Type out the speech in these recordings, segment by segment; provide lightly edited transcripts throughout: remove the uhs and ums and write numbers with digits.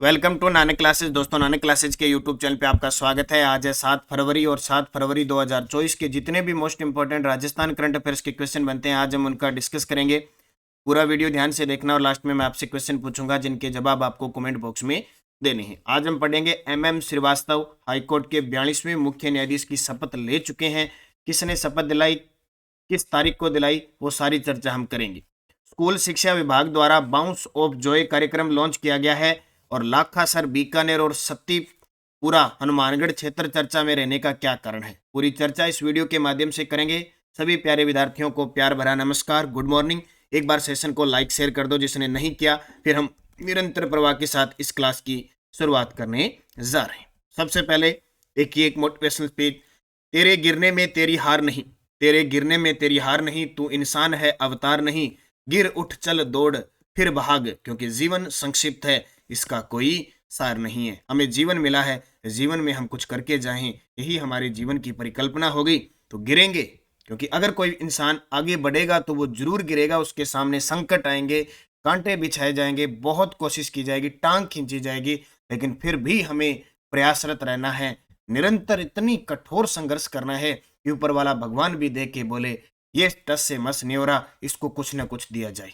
Welcome to Nanak classes. दोस्तों, Nanak classes के YouTube channel पे आपका स्वागत है। आज है 7 फरवरी और 7 फरवरी 2024 के जितने भी most important Rajasthan current affairs के क्वेश्चन बनते हैं आज हम उनका डिस्कस करेंगे। पूरा वीडियो ध्यान से देखना और लास्ट में मैं आपसे क्वेश्चन पूछूंगा जिनके जवाब आपको कमेंट बॉक्स में देने हैं। आज हम पढ़ेंगे MM श्रीवास्तव हाईकोर्ट के 42वें मुख्य न्यायाधीश की शपथ ले चुके हैं। किसने शपथ दिलाई, किस तारीख को दिलाई, वो सारी चर्चा हम करेंगे। स्कूल शिक्षा विभाग द्वारा बाउंस ऑफ जॉय कार्यक्रम लॉन्च किया गया है और लाखासर, बीकानेर और सत्तीपुरा हनुमानगढ़ क्षेत्र चर्चा में रहने का क्या कारण है। पूरी चर्चा इस वीडियो के माध्यम से करेंगे। सभी प्यारे विद्यार्थियों को प्यार भरा नमस्कार, गुड मॉर्निंग। एक बार सेशन को लाइक शेयर कर दो जिसने नहीं किया। फिर हम निरंतर प्रवाह के साथ इस क्लास की शुरुआत करने जा रहे हैं। सबसे पहले एक मोटिवेशनल स्पीच। तेरे गिरने में तेरी हार नहीं, तेरे गिरने में तेरी हार नहीं, तू इंसान है अवतार नहीं। गिर उठ चल दौड़ फिर भाग, क्योंकि जीवन संक्षिप्त है, इसका कोई सार नहीं है। हमें जीवन मिला है, जीवन में हम कुछ करके जाएं, यही हमारे जीवन की परिकल्पना होगी। तो गिरेंगे, क्योंकि अगर कोई इंसान आगे बढ़ेगा तो वो जरूर गिरेगा। उसके सामने संकट आएंगे, कांटे बिछाए जाएंगे, बहुत कोशिश की जाएगी, टांग खींची जाएगी, लेकिन फिर भी हमें प्रयासरत रहना है। निरंतर इतनी कठोर संघर्ष करना है कि ऊपर वाला भगवान भी देख के बोले ये टस से मस नहीं हो रहा, इसको कुछ ना कुछ दिया जाए।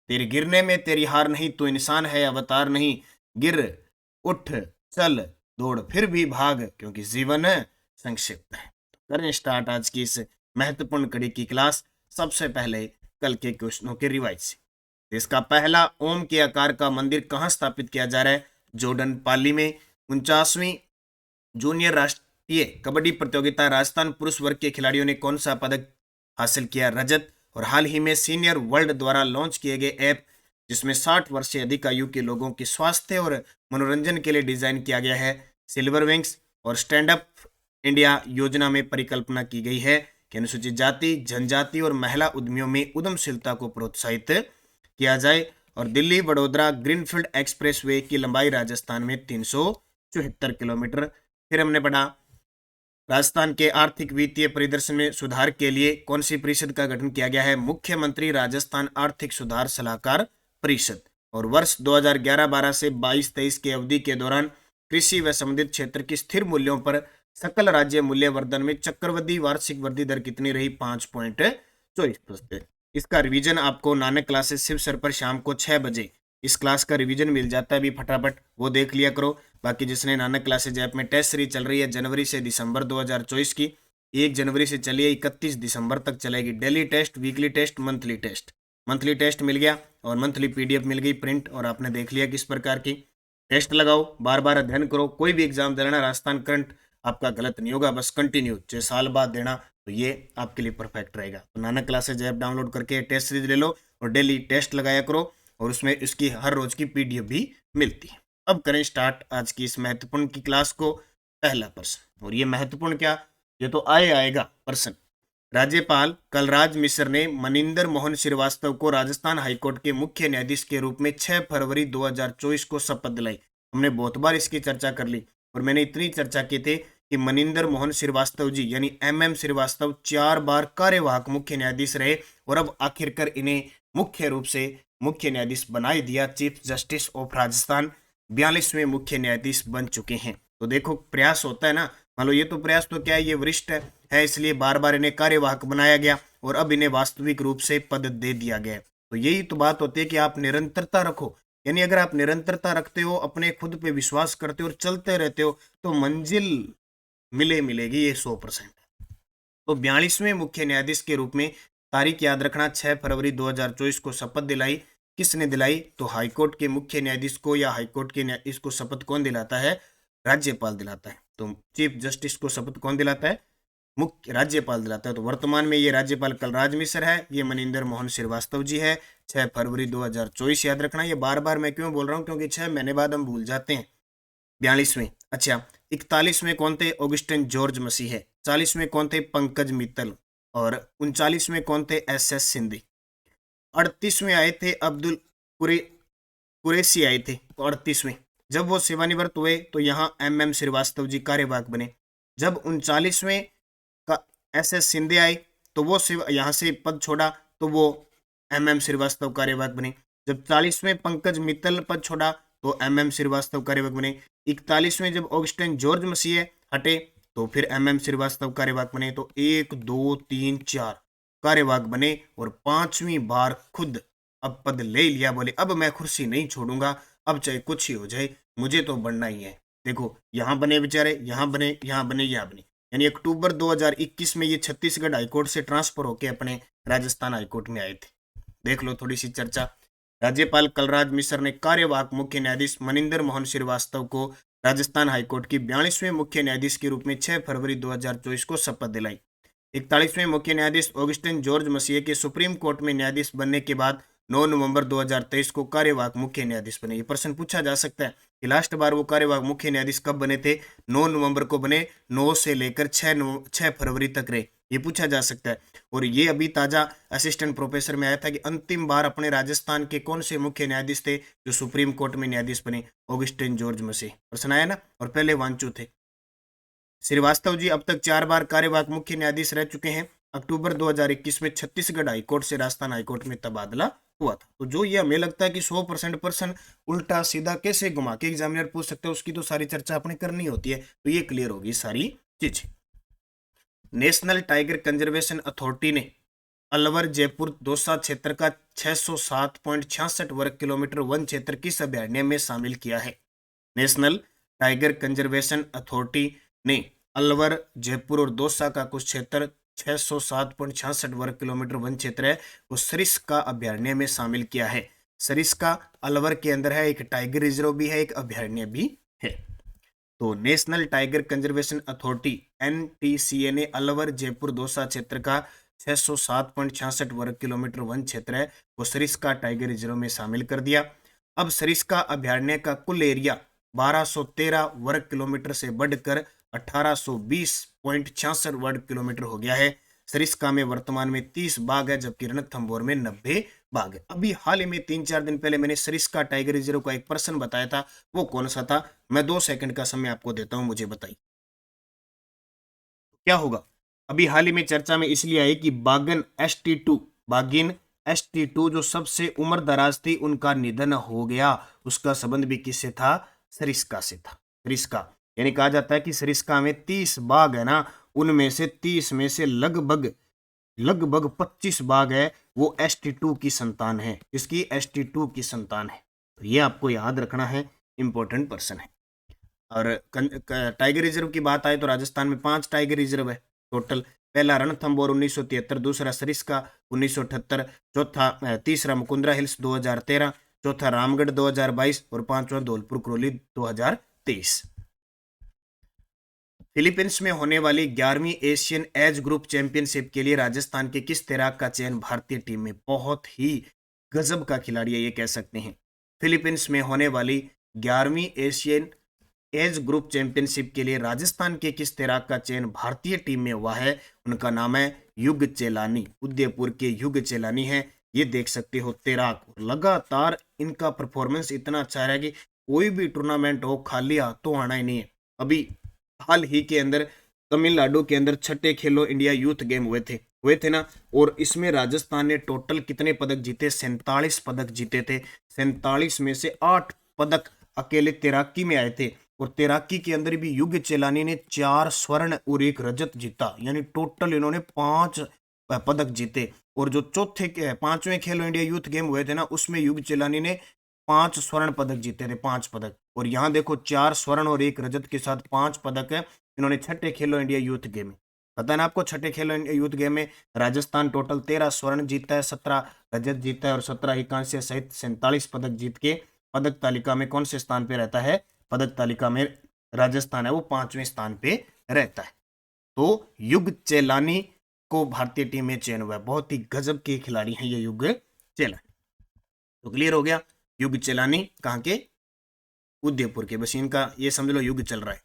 तेरे गिरने में तेरी हार नहीं, तू इंसान है अवतार नहीं। गिर उठ चल दौड़ फिर भी भाग, क्योंकि जीवन संक्षिप्त है। करें स्टार्ट आज की इस महत्वपूर्ण कड़ी की क्लास। सबसे पहले कल के क्वेश्चनों के रिवाइज से। इसका पहला, ओम के आकार का मंदिर कहाँ स्थापित किया जा रहा है? जॉर्डन पाली में। 49वीं जूनियर राष्ट्रीय कबड्डी प्रतियोगिता राजस्थान पुरुष वर्ग के खिलाड़ियों ने कौन सा पदक हासिल किया? रजत। और हाल ही में सीनियर वर्ल्ड द्वारा लॉन्च किए गए ऐप जिसमें 60 वर्ष से अधिक आयु के लोगों के स्वास्थ्य और मनोरंजन के लिए डिजाइन किया गया है, सिल्वर विंग्स। और स्टैंड अप इंडिया योजना में परिकल्पना की गई है कि अनुसूचित जाति, जनजाति और महिला उद्यमियों में उद्यमशीलता को प्रोत्साहित किया जाए। और दिल्ली वडोदरा ग्रीनफील्ड एक्सप्रेसवे की लंबाई राजस्थान में 374 किलोमीटर। फिर हमने पढ़ा राजस्थान के आर्थिक वित्तीय परिदृश्य में सुधार के लिए कौन सी परिषद का गठन किया गया है? मुख्यमंत्री राजस्थान आर्थिक सुधार सलाहकार परिषद। और वर्ष 2011-12 से 22-23 की अवधि के दौरान कृषि व संबंधित क्षेत्र की स्थिर मूल्यों पर सकल राज्य मूल्य वर्धन में चक्रवृद्धि वार्षिक वृद्धि दर कितनी रही? 5.24%। इसका रिवीजन आपको नानक क्लासेस शिव सर पर शाम को 6 बजे इस क्लास का रिवीजन मिल जाता है। अभी फटाफट वो देख लिया करो। बाकी जिसने नानक क्लासेज ऐप में टेस्ट सीरीज चल रही है जनवरी से दिसंबर 2024 की, 1 जनवरी से चलिए 31 दिसंबर तक चलेगी। Daily test, weekly test, monthly test. Monthly test मिल गया और मंथली PDF मिल गई प्रिंट, और आपने देख लिया किस प्रकार की। टेस्ट लगाओ, बार बार अध्ययन करो। कोई भी एग्जाम देना, राजस्थान करंट आपका गलत नहीं होगा, बस कंटिन्यू 6 साल बाद देना, तो ये आपके लिए परफेक्ट रहेगा। तो नानक क्लासेज ऐप डाउनलोड करके टेस्ट सीरीज ले लो और डेली टेस्ट लगाया करो, और उसमें इसकी हर रोज की PDF भी मिलती है। अब करें स्टार्ट आज की इस महत्वपूर्ण की क्लास को। पहला प्रश्न, और ये महत्वपूर्ण क्या, ये तो आएगा प्रश्न। राज्यपाल कलराज मिश्र ने मनिंदर मोहन श्रीवास्तव को राजस्थान हाईकोर्ट के मुख्य न्यायाधीश के रूप में 6 फरवरी 2024 को शपथ दिलाई। हमने बहुत बार इसकी चर्चा कर ली और मैंने इतनी चर्चा की थी कि मनिंदर मोहन श्रीवास्तव जी यानी MM श्रीवास्तव 4 बार कार्यवाहक मुख्य न्यायाधीश रहे और अब आखिरकार इन्हें मुख्य रूप से मुख्य न्यायाधीश बनाई दिया। चीफ जस्टिस ऑफ राजस्थान 42वें मुख्य न्यायाधीश बन चुके हैं। तो देखो प्रयास होता है ना, मान लो ये तो प्रयास तो क्या है, ये वरिष्ठ है इसलिए बार बार इन्हें कार्यवाहक बनाया गया और अब इन्हें वास्तविक रूप से पद दे दिया गया। तो यही तो बात होती है कि आप निरंतरता रखो, यानी अगर आप निरंतरता रखते हो, अपने खुद पे विश्वास करते हो और चलते रहते हो तो मंजिल मिलेगी, ये 100%। तो 42वें मुख्य न्यायाधीश के रूप में तारीख याद रखना, 6 फरवरी 2024 को शपथ दिलाई। किसने दिलाई? तो हाईकोर्ट के मुख्य न्यायाधीश को या हाईकोर्ट के न्यायाधीश को शपथ कौन दिलाता है? राज्यपाल दिलाता है। तो चीफ जस्टिस को शपथ कौन दिलाता है? मुख्य राज्यपाल दिलाता है। तो वर्तमान में ये राज्यपाल कलराज मिश्र है, ये मनिंदर मोहन श्रीवास्तव जी है। 6 फरवरी 2024 याद रखना। ये बार बार मैं क्यों बोल रहा हूँ, क्योंकि 6 महीने बाद हम भूल जाते हैं। 42वें, अच्छा 41वें कौन थे? ऑगस्टिन जॉर्ज मसीह है। 40वें कौन थे? पंकज मित्तल। और 39वें कौन थे? SS सिंधी। 38वें आए थे अब्दुल कुरैशी आए थे। तो 38वें जब वो सेवानिवृत्त हुए तो यहाँ MM श्रीवास्तव जी कार्यवाहक बने। जब 39वें का SS सिंधे आए तो वो यहाँ से पद छोड़ा तो वो MM श्रीवास्तव कार्यवाहक बने। जब 40वें पंकज मित्तल पद छोड़ा तो MM श्रीवास्तव कार्यवाहक बने। 41वें जब ऑगस्टिन जॉर्ज मसीह हटे तो फिर MM श्रीवास्तव कार्यवाहक बने। तो 1 2 3 4 कार्यवाहक बने और 5वीं बार खुद अब पद ले लिया, बोले अब मैं कुर्सी नहीं छोड़ूंगा, अब चाहे कुछ ही हो जाए मुझे तो बनना ही है। देखो यहाँ बने बेचारे, यहाँ बने, यहाँ बने, यहाँ बने, यानी अक्टूबर 2021 में ये छत्तीसगढ़ हाईकोर्ट से ट्रांसफर होकर अपने राजस्थान हाईकोर्ट में आए थे। देख लो थोड़ी सी चर्चा। राज्यपाल कलराज मिश्र ने कार्यवाहक मुख्य न्यायाधीश मनिंदर मोहन श्रीवास्तव को राजस्थान हाईकोर्ट की 42वें मुख्य न्यायाधीश के रूप में 6 फरवरी 2024 को शपथ दिलाई। 41वें मुख्य न्यायाधीश ऑगस्टिन जॉर्ज मसीह के सुप्रीम कोर्ट में न्यायाधीश बनने के बाद 9 नवंबर 2023 को कार्यवाहक मुख्य न्यायाधीश बने। ये प्रश्न पूछा जा सकता है कि लास्ट बार वो कार्यवाहक मुख्य न्यायाधीश कब बने थे? 9 नवंबर को बने, 9 से लेकर 6 फरवरी तक रहे, ये पूछा जा सकता है। और ये अभी ताजा असिस्टेंट प्रोफेसर में आया था कि अंतिम बार अपने राजस्थान के कौन से मुख्य न्यायाधीश थे जो सुप्रीम कोर्ट में न्यायाधीश बने? ऑगस्टिन जॉर्ज मसीह। प्रश्न आया ना, और पहले वांचू थे। श्रीवास्तव जी अब तक 4 बार कार्यवाहक मुख्य न्यायाधीश रह चुके हैं। अक्टूबर 2021 में छत्तीसगढ़ हाईकोर्ट से राजस्थान हाईकोर्ट में तबादला हुआ था। तो जो ये हमें लगता है कि 100% प्रश्न उल्टा सीधा कैसे घुमा के एग्जामिनर पूछ सकते हैं, उसकी तो सारी चर्चा अपने करनी होती है। तो ये क्लियर होगी सारी चीजें। नेशनल टाइगर कंजर्वेशन अथॉरिटी ने अलवर जयपुर दौसा क्षेत्र का 607.66 वर्ग किलोमीटर वन क्षेत्र किस अभ्यारण्य में शामिल किया है? नेशनल टाइगर कंजर्वेशन अथॉरिटी ने अलवर जयपुर और दौसा का कुछ क्षेत्र 607.66 वर्ग किलोमीटर वन क्षेत्र है वो सरिस्का अभ्यारण्य में शामिल किया है। सरिस्का अलवर के अंदर है, एक टाइगर रिजर्व भी है, एक अभ्यारण्य भी है। तो national tiger conservation authority NTCA ने अलवर जयपुर दौसा क्षेत्र का 607.66 वर्ग किलोमीटर वन क्षेत्र है वो सरिस्का टाइगर रिजर्व में शामिल कर दिया। अब सरिस्का अभ्यारण्य का कुल एरिया 1213 वर्ग किलोमीटर से बढ़कर 1820.66 वर्ग किलोमीटर हो गया है। सरिस्का में वर्तमान में 30 बाघ है जबकि रणथंभौर में 90 बाघ है। अभी हाल ही में 3-4 दिन पहले मैंने सरिस्का टाइगर रिजर्व का एक प्रश्न बताया था, वो कौन सा था? मैं 2 सेकंड का समय आपको देता हूं, मुझे बताइए क्या होगा। अभी हाल ही में चर्चा में इसलिए आई कि बागिन ST2 जो सबसे उम्र दराज थी उनका निधन हो गया। उसका संबंध भी किससे था? सरिस्का से था। सरिस्का यानी कहा जाता है कि सरिस्का में 30 बाघ है ना, उनमें से 30 में से लगभग 25 बाघ है वो ST2 की संतान है। इसकी ST2 की संतान है। तो ये आपको याद रखना है, इंपॉर्टेंट पर्सन है। और टाइगर रिजर्व की बात आए तो राजस्थान में 5 टाइगर रिजर्व है टोटल। पहला रणथंभौर 1973, दूसरा सरिस्का 1978, तीसरा मुकुंदरा हिल्स 2013, चौथा रामगढ़ 2022 और 5वां धौलपुर क्रोली 2023। फिलीपींस में होने वाली 11वीं एशियन एज ग्रुप चैंपियनशिप के लिए राजस्थान के किस तैराक का चयन भारतीय टीम में? बहुत ही गजब का खिलाड़ी है ये कह सकते हैं। फिलीपींस में होने वाली 11वीं एशियन एज ग्रुप चैंपियनशिप के लिए राजस्थान के किस तैराक का चयन भारतीय टीम में हुआ है? उनका नाम है युग चेलानी। उदयपुर के युग चेलानी है। ये देख सकते हो तैराक, लगातार इनका परफॉर्मेंस इतना अच्छा रहा कि कोई भी टूर्नामेंट हो खाली हाथों आना ही नहीं है। अभी हाल ही के अंदर तमिलनाडु के अंदर 6ठे खेलो इंडिया यूथ गेम हुए थे ना, और इसमें राजस्थान ने टोटल कितने पदक जीते? 47 पदक जीते थे। 47 में से 8 पदक अकेले तैराकी में आए थे। और तैराकी के अंदर भी युग चेलानी ने 4 स्वर्ण और 1 रजत जीता, यानी टोटल इन्होंने 5 पदक जीते। और जो 5वें खेलो इंडिया यूथ गेम हुए थे ना, उसमें युग चेलानी ने 5 स्वर्ण पदक जीते थे, 5 पदक। और यहाँ देखो 4 स्वर्ण और 1 रजत के साथ 5 पदक है इन्होंने 6ठे खेलो इंडिया यूथ गेम में। पता है ना आपको, 6ठे खेलो इंडिया यूथ गेम में राजस्थान टोटल 13 स्वर्ण जीता है, 17 रजत जीता है और 17 ही कांस्य सहित 47 पदक जीत के पदक तालिका में कौन से स्थान पे रहता है? पदक तालिका में राजस्थान है वो 5वें स्थान पे रहता है। तो युग चेलानी को भारतीय टीम में चयन हुआ है। बहुत ही गजब के खिलाड़ी हैं ये युग चेलानी। तो क्लियर हो गया, युग चेलानी कहाँ के? उदयपुर के। बस इनका ये समझ लो युग चल रहा है।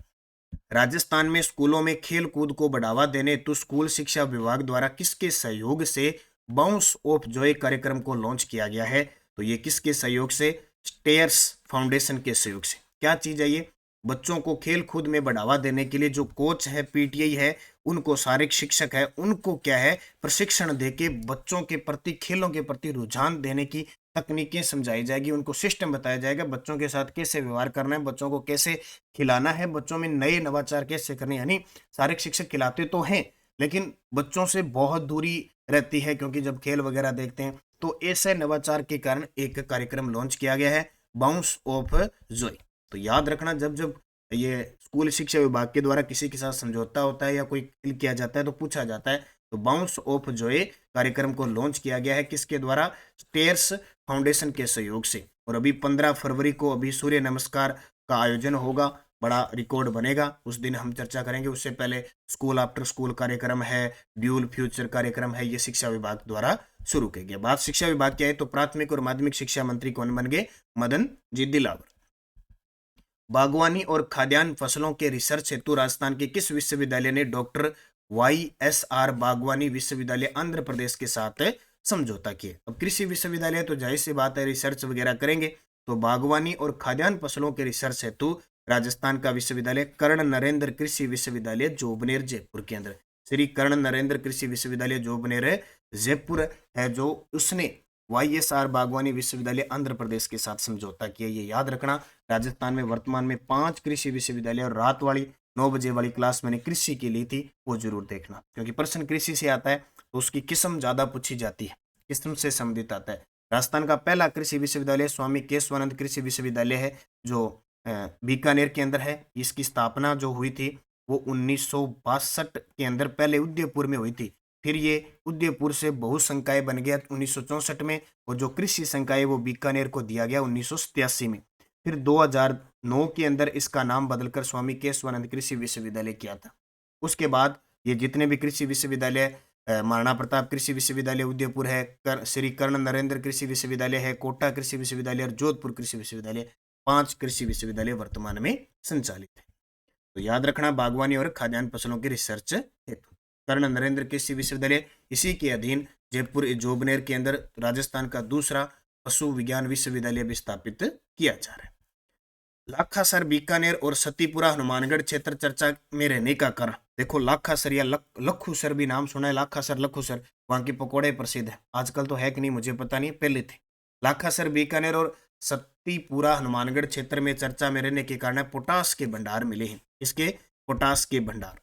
राजस्थान में स्कूलों में खेल कूद को बढ़ावा देने तो स्कूल शिक्षा विभाग द्वारा किसके सहयोग से बाउंस ऑफ जॉय कार्यक्रम को लॉन्च किया गया है? तो ये किसके सहयोग से? स्टेयर्स फाउंडेशन के सहयोग से। क्या चीज है ये? बच्चों को खेल कूद में बढ़ावा देने के लिए जो कोच है, PTI है, उनको शारीरिक शिक्षक है, उनको क्या है प्रशिक्षण देके बच्चों के प्रति खेलों के प्रति रुझान देने की तकनीकें समझाई जाएगी, उनको सिस्टम बताया जाएगा, बच्चों के साथ कैसे व्यवहार करना है, बच्चों को कैसे खिलाना है, बच्चों में नए नवाचार कैसे करने, यानी सारे शिक्षक खिलाते तो हैं, लेकिन बच्चों से बहुत दूरी रहती है, क्योंकि जब खेल वगैरह देखते हैं, तो ऐसे नवाचार के कारण एक कार्यक्रम लॉन्च किया गया है, बाउंस ऑफ जॉय। तो याद रखना, जब जब ये स्कूल शिक्षा विभाग के द्वारा किसी के साथ समझौता होता है या कोई खेल किया जाता है तो पूछा जाता है, तो बाउंस ऑफ जॉय कार्यक्रम को लॉन्च किया गया है, किसके द्वारा? स्टेयर्स फाउंडेशन के सहयोग से। और अभी 15 फरवरी को अभी सूर्य नमस्कार का आयोजन होगा, बड़ा रिकॉर्ड बनेगा, उस दिन हम चर्चा करेंगे। उससे पहले स्कूल आफ्टर स्कूल कार्यक्रम है, ड्यूल फ्यूचर कार्यक्रम है, ये शिक्षा विभाग द्वारा शुरू किया गया। बात शिक्षा विभाग की है तो प्राथमिक और माध्यमिक शिक्षा मंत्री कौन बन गए? मदन जी दिलावर। बागवानी और खाद्यान्न फसलों के रिसर्च हेतु राजस्थान के किस विश्वविद्यालय ने डॉक्टर YSR बागवानी विश्वविद्यालय आंध्र प्रदेश के साथ समझौता किए? अब कृषि विश्वविद्यालय तो जाहिर सी बात है रिसर्च वगैरह करेंगे, तो बागवानी और खाद्यान्न फसलों के रिसर्च हेतु राजस्थान का विश्वविद्यालय कर्ण नरेंद्र कृषि विश्वविद्यालय जोबनेर जयपुर के अंदर, श्री कर्ण नरेंद्र कृषि विश्वविद्यालय जोबनेर जयपुर है, जो उसने YSR बागवानी विश्वविद्यालय आंध्र प्रदेश के साथ समझौता किया। ये याद रखना, राजस्थान में वर्तमान में 5 कृषि विश्वविद्यालय, और रात वाली 9 बजे वाली क्लास मैंने कृषि की ली थी, वो जरूर देखना, क्योंकि प्रश्न कृषि से आता है तो उसकी किस्म ज्यादा पूछी जाती है, किस्म से संबंधित आता है। राजस्थान का पहला कृषि विश्वविद्यालय स्वामी केशवानंद कृषि विश्वविद्यालय है, जो बीकानेर के अंदर है। इसकी स्थापना जो हुई थी वो 1962 के अंदर पहले उदयपुर में हुई थी, फिर ये उदयपुर से बहुसंकाय बन गया 1964 में, और जो कृषि संकाय वो बीकानेर को दिया गया 1987 में। फिर 2009 के अंदर इसका नाम बदलकर स्वामी केशवानंद कृषि विश्वविद्यालय किया था। उसके बाद ये जितने भी कृषि विश्वविद्यालय, महाराणा प्रताप कृषि विश्वविद्यालय उदयपुर है, श्री कर्ण नरेंद्र कृषि विश्वविद्यालय है, कोटा कृषि विश्वविद्यालय और जोधपुर कृषि विश्वविद्यालय, 5 कृषि विश्वविद्यालय वर्तमान में संचालित है। तो याद रखना, बागवानी और खाद्यान्न फसलों की रिसर्च हेतु कर्ण नरेंद्र कृषि विश्वविद्यालय, इसी के अधीन जयपुर जोबनेर के अंदर राजस्थान का दूसरा पशु विज्ञान विश्वविद्यालय भी स्थापित किया जा रहा है। लाखासर बीकानेर और सतीपुरा हनुमानगढ़ क्षेत्र चर्चा में रहने का कारण, देखो लाखासर या लखूसर भी नाम सुना है, लाखासर लखूसर, वहां के पकौड़े प्रसिद्ध है, आजकल तो है कि नहीं मुझे पता नहीं, पहले थे। लाखासर बीकानेर और सतीपुरा हनुमानगढ़ क्षेत्र में चर्चा में रहने के कारण पोटास के भंडार मिले हैं। इसके पोटास के भंडार,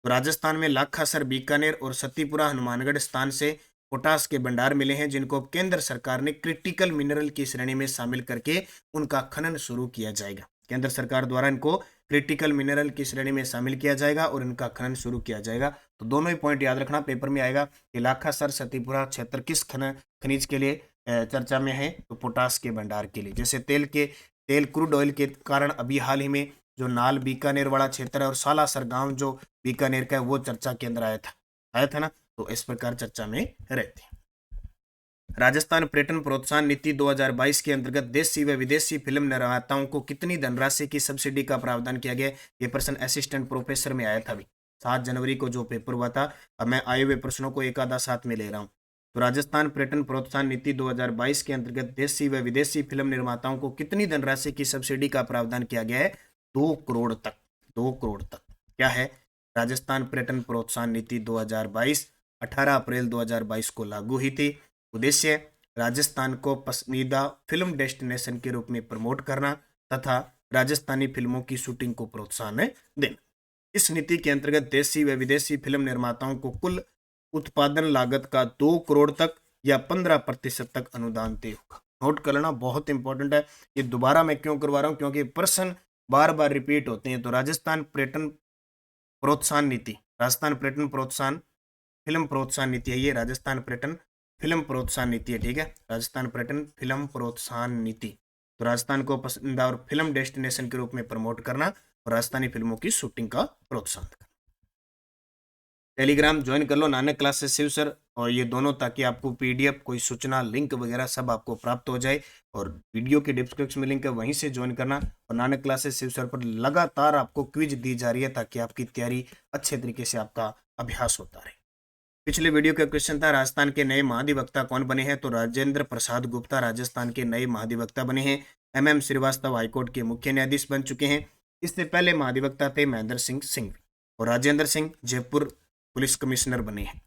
तो राजस्थान में लाखासर बीकानेर और सतीपुरा हनुमानगढ़ स्थान से पोटास के भंडार मिले हैं, जिनको केंद्र सरकार ने क्रिटिकल मिनरल की श्रेणी में शामिल करके उनका खनन शुरू किया जाएगा। केंद्र सरकार द्वारा इनको क्रिटिकल मिनरल की श्रेणी में शामिल किया जाएगा और इनका खनन शुरू किया जाएगा। तो दोनों ही पॉइंट याद रखना, पेपर में आएगा कि लाखासर सतीपुरा क्षेत्र किस खनिज के लिए चर्चा में है, तो पोटास के भंडार के लिए। जैसे तेल क्रूड ऑयल के कारण अभी हाल ही में जो नाल बीकानेर वाला क्षेत्र है और सालासर गांव जो बीकानेर का है वो चर्चा के अंदर आया था ना, तो इस प्रकार चर्चा में रहते हैं। राजस्थान पर्यटन प्रोत्साहन नीति 2022 के अंतर्गत देशी व विदेशी फिल्म निर्माताओं को कितनी धनराशि की सब्सिडी का प्रावधान किया गया? ये प्रश्न असिस्टेंट प्रोफेसर में आया था अभी 7 जनवरी को जो पेपर हुआ था। अब मैं आए हुए प्रश्नों को एक आधा साथ में ले रहा हूँ। तो राजस्थान पर्यटन प्रोत्साहन नीति 2022 के अंतर्गत देशी व विदेशी फिल्म निर्माताओं को कितनी धनराशि की सब्सिडी का प्रावधान किया गया है? 2 करोड़ तक। 2 करोड़ तक क्या है? राजस्थान पर्यटन प्रोत्साहन नीति 2022 18 अप्रैल 2022 को लागू हुई थी। उद्देश्य राजस्थान को पसंदीदा फिल्म डेस्टिनेशन के रूप में प्रमोट करना तथा राजस्थानी फिल्मों की शूटिंग को प्रोत्साहन देना। इस नीति के अंतर्गत देशी व विदेशी फिल्म निर्माताओं को कुल उत्पादन लागत का 2 करोड़ तक या 15% तक अनुदान तय होगा। नोट कर लेना, बहुत इंपॉर्टेंट है। ये दोबारा मैं क्यों करवा रहा हूँ, क्योंकि प्रश्न बार बार रिपीट होते हैं। तो राजस्थान पर्यटन प्रोत्साहन नीति, राजस्थान पर्यटन प्रोत्साहन फिल्म प्रोत्साहन नीति है, ये राजस्थान पर्यटन फिल्म प्रोत्साहन नीति है, ठीक है। राजस्थान पर्यटन फिल्म प्रोत्साहन नीति, तो राजस्थान को पसंदीदा और फिल्म डेस्टिनेशन के रूप में प्रमोट करना और राजस्थानी फिल्मों की शूटिंग का प्रोत्साहन करना। टेलीग्राम ज्वाइन कर लो, नानक क्लासेस शिव सर, और ये दोनों, ताकि आपको PDF कोई सूचना लिंक वगैरह सब आपको प्राप्त हो जाए। और वीडियो के डिस्क्रिप्शन में लिंक है, वहीं से ज्वाइन करना। और नानक क्लासेस शिव सर पर लगातार आपको क्विज दी जा रही है, ताकि आपकी तैयारी अच्छे तरीके से आपका अभ्यास होता रहे। पिछले वीडियो का क्वेश्चन था राजस्थान के नए महाधिवक्ता कौन बने हैं? तो राजेंद्र प्रसाद गुप्ता राजस्थान के नए महाधिवक्ता बने हैं। MM श्रीवास्तव हाईकोर्ट के मुख्य न्यायाधीश बन चुके हैं। इससे पहले महाधिवक्ता थे महेंद्र सिंह सिंघवी, और राजेंद्र सिंह जयपुर पुलिस कमिश्नर बने हैं।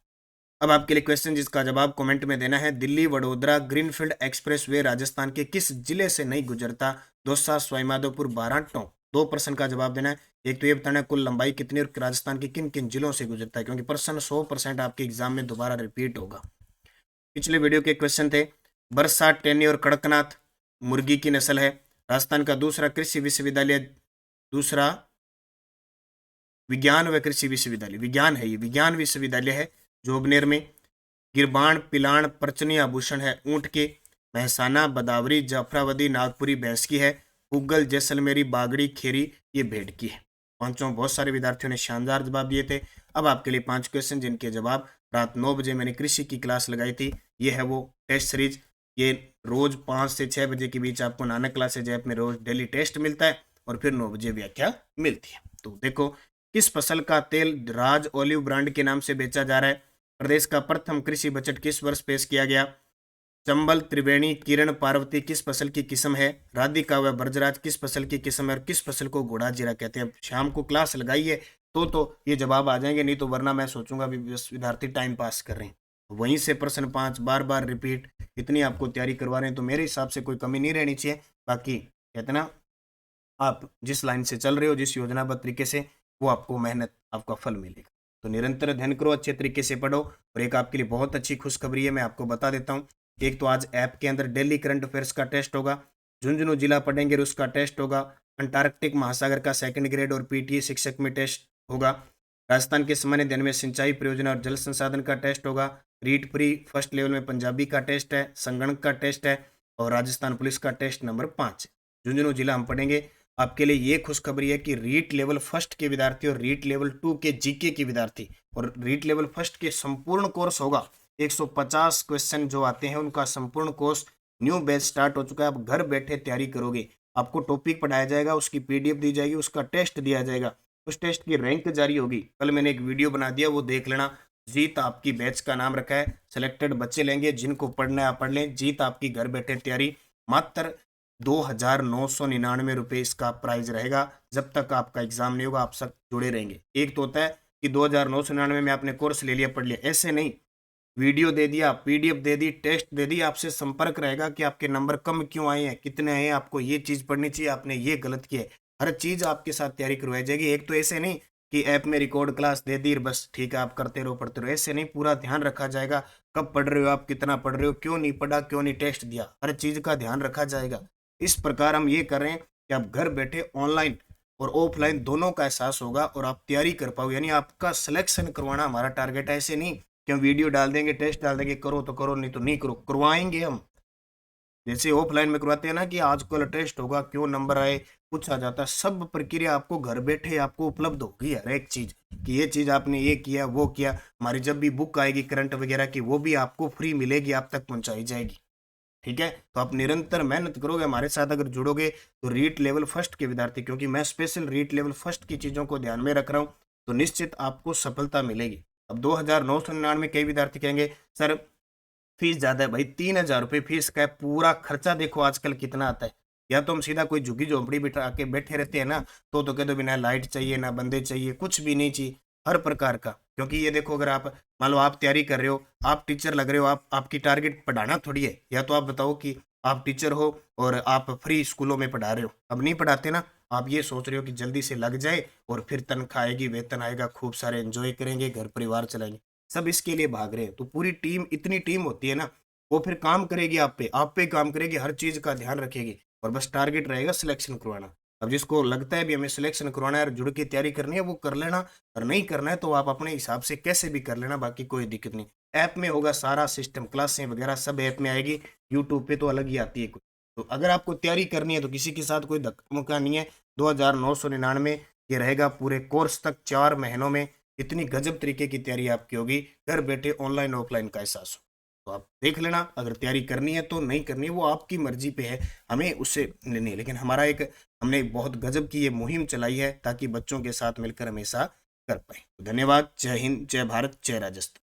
अब आपके लिए क्वेश्चन जिसका जवाब कमेंट में देना है। दिल्ली वडोदरा ग्रीनफील्ड एक्सप्रेसवे राजस्थान के किस जिले से नहीं गुजरता? दौसा, सवाईमाधोपुर, बारां, टोंक। 2% का जवाब देना है। एक तो ये बताना है कुल लंबाई कितनी और राजस्थान के किन किन जिलों से गुजरता है, क्योंकि प्रश्न 100% आपके एग्जाम में दोबारा रिपीट होगा। पिछले वीडियो के क्वेश्चन थे, बरसा, टेनी और कड़कनाथ मुर्गी की नस्ल है। राजस्थान का दूसरा कृषि विश्वविद्यालय, दूसरा विज्ञान व कृषि विश्वविद्यालय, विज्ञान है, ये विज्ञान विश्वविद्यालय है जोबनेर में। गिरबाण, पिलाण, परचनी आभूषण है ऊंट के। महसाना, बदावरी, जाफराबादी, नागपुरी भैंस की है। पुगल, जैसलमेरी, बागड़ी, खेरी ये भेड़ की है। पांचों बहुत सारे विद्यार्थियों ने शानदार जवाब दिए थे। अब आपके लिए 5 क्वेश्चन जिनके जवाब रात 9 बजे मैंने कृषि की क्लास लगाई थी। ये है वो टेस्ट सीरीज। ये रोज 5 से 6 बजे के बीच आपको नानक क्लासेज ऐप में रोज डेली टेस्ट मिलता है और फिर 9 बजे व्याख्या मिलती है। तो देखो, किस फसल का तेल राज ओलिव ब्रांड के नाम से बेचा जा रहा है? प्रदेश का प्रथम कृषि बजट किस वर्ष पेश किया गया? चंबल, त्रिवेणी, किरण, पार्वती किस फसल की किस्म है? राधिका व ब्रजराज किस फसल की किस्म है और किस फसल को घोड़ा जीरा कहते हैं? शाम को क्लास लगाइए तो ये जवाब आ जाएंगे, नहीं तो वरना मैं सोचूंगा भी बस विद्यार्थी टाइम पास कर रहे हैं। वहीं से प्रश्न 5 बार बार रिपीट, इतनी आपको तैयारी करवा रहे हैं तो मेरे हिसाब से कोई कमी नहीं रहनी चाहिए। बाकी कहते ना, आप जिस लाइन से चल रहे हो, जिस योजनाबद्ध तरीके से, वो आपको मेहनत, आपका फल मिलेगा। तो निरंतर अध्ययन करो, अच्छे तरीके से पढ़ो। और एक आपके लिए बहुत अच्छी खुशखबरी है, मैं आपको बता देता हूँ। एक तो आज ऐप के अंदर डेली करंट अफेयर्स का टेस्ट होगा, झुंझुनू जिला पढ़ेंगे उसका टेस्ट होगा। अंटार्कटिक महासागर का 2nd ग्रेड और पीटीए शिक्षक में टेस्ट होगा। राजस्थान के सामान्य अध्ययन में सिंचाई परियोजना और जल संसाधन का टेस्ट होगा। रीट प्री फर्स्ट लेवल में पंजाबी का टेस्ट है, संगणक का टेस्ट है और राजस्थान पुलिस का टेस्ट नंबर 5 है। झुंझुनू जिला हम पढ़ेंगे। आपके लिए ये खुशखबरी है कि रीट लेवल फर्स्ट के विद्यार्थी और रीट लेवल 2 के जीके के विद्यार्थी और रीट लेवल फर्स्ट के संपूर्ण कोर्स होगा। 150 क्वेश्चन जो आते हैं उनका संपूर्ण कोर्स न्यू बैच स्टार्ट हो चुका है। आप घर बैठे तैयारी करोगे, आपको टॉपिक पढ़ाया जाएगा, उसकी पीडीएफ दी जाएगी, उसका टेस्ट दिया जाएगा, उस टेस्ट की रैंक जारी होगी। कल मैंने एक वीडियो बना दिया, वो देख लेना। जीत आपकी बैच का नाम रखा है। सिलेक्टेड बच्चे लेंगे, जिनको पढ़ना है आप पढ़ लें। जीत आपकी घर बैठे तैयारी। मात्र 2,999 रुपये इसका प्राइज रहेगा। जब तक आपका एग्जाम नहीं होगा आप सब जुड़े रहेंगे। एक तो होता है कि 2,999 में आपने कोर्स ले लिया, पढ़ लिया, ऐसे नहीं। वीडियो दे दिया, पीडीएफ दे दी, टेस्ट दे दी, आपसे संपर्क रहेगा कि आपके नंबर कम क्यों आए हैं, कितने आए हैं, आपको ये चीज़ पढ़नी चाहिए, आपने ये गलत किया है। हर चीज़ आपके साथ तैयारी करवाई जाएगी। एक तो ऐसे नहीं कि ऐप में रिकॉर्ड क्लास दे दी बस ठीक है आप करते रहो पढ़ते रहो, ऐसे नहीं। पूरा ध्यान रखा जाएगा, कब पढ़ रहे हो आप, कितना पढ़ रहे हो, क्यों नहीं पढ़ा, क्यों नहीं टेस्ट दिया, हर चीज़ का ध्यान रखा जाएगा। इस प्रकार हम ये कर रहे हैं कि आप घर बैठे ऑनलाइन और ऑफलाइन दोनों का एहसास होगा और आप तैयारी कर पाओ। यानी आपका सिलेक्शन करवाना हमारा टारगेट है। ऐसे नहीं कि हम वीडियो डाल देंगे, टेस्ट डाल देंगे, करो तो करो नहीं तो नहीं करो, करवाएंगे हम। जैसे ऑफलाइन में करवाते हैं ना कि आज कल टेस्ट होगा, क्यों नंबर आए, पूछा जाता है, सब प्रक्रिया आपको घर बैठे आपको उपलब्ध होगी। हर एक चीज़ कि ये चीज़ आपने ये किया वो किया। हमारी जब भी बुक आएगी करंट वगैरह की, वो भी आपको फ्री मिलेगी, आप तक पहुंचाई जाएगी। ठीक है, तो आप निरंतर मेहनत करोगे, हमारे साथ अगर जुड़ोगे तो रीट लेवल फर्स्ट के विद्यार्थी, क्योंकि मैं स्पेशल रीट लेवल फर्स्ट की चीज़ों को ध्यान में रख रहा हूँ, तो निश्चित आपको सफलता मिलेगी। अब 2,999 में कई विद्यार्थी कहेंगे सर फीस ज़्यादा है। भाई 3,000 रुपये फीस का है, पूरा खर्चा देखो आजकल कितना आता है। या तो हम सीधा कोई झुग्गी झोंपड़ी बिठा के बैठे रहते हैं ना, तो कह दो बिना लाइट चाहिए ना बंदे चाहिए, कुछ भी नहीं चाहिए, हर प्रकार का। क्योंकि ये देखो, अगर आप मान लो आप तैयारी कर रहे हो, आप टीचर लग रहे हो, आपकी टारगेट पढ़ाना थोड़ी है। या तो आप बताओ कि आप टीचर हो और आप फ्री स्कूलों में पढ़ा रहे हो, अब नहीं पढ़ाते ना, आप ये सोच रहे हो कि जल्दी से लग जाए और फिर तनख्वाह आएगी, वेतन आएगा, खूब सारे एंजॉय करेंगे, घर परिवार चलाएंगे, सब इसके लिए भाग रहे हैं। तो पूरी टीम, इतनी टीम होती है ना, वो फिर काम करेगी आप पे काम करेगी, हर चीज़ का ध्यान रखेगी और बस टारगेट रहेगा सिलेक्शन करवाना। अब जिसको लगता है भी हमें सिलेक्शन करवाना है और जुड़ के तैयारी करनी है, वो कर लेना, और नहीं करना है तो आप अपने हिसाब से कैसे भी कर लेना, बाकी कोई दिक्कत नहीं। ऐप में होगा सारा सिस्टम, क्लासें वगैरह सब ऐप में आएगी, यूट्यूब पे तो अलग ही आती है कुछ। तो अगर आपको तैयारी करनी है तो किसी के साथ कोई धक्का मुक्का नहीं है। 2,999 ये रहेगा पूरे कोर्स तक, 4 महीनों में इतनी गजब तरीके की तैयारी आपकी होगी, घर बैठे ऑनलाइन ऑफलाइन का एहसास हो। तो आप देख लेना, अगर तैयारी करनी है तो नहीं करनी है वो आपकी मर्जी पे है, हमें उससे नहीं। लेकिन हमने एक बहुत गजब की ये मुहिम चलाई है ताकि बच्चों के साथ मिलकर हमेशा कर पाए। तो धन्यवाद। जय हिंद, जय भारत, जय राजस्थान।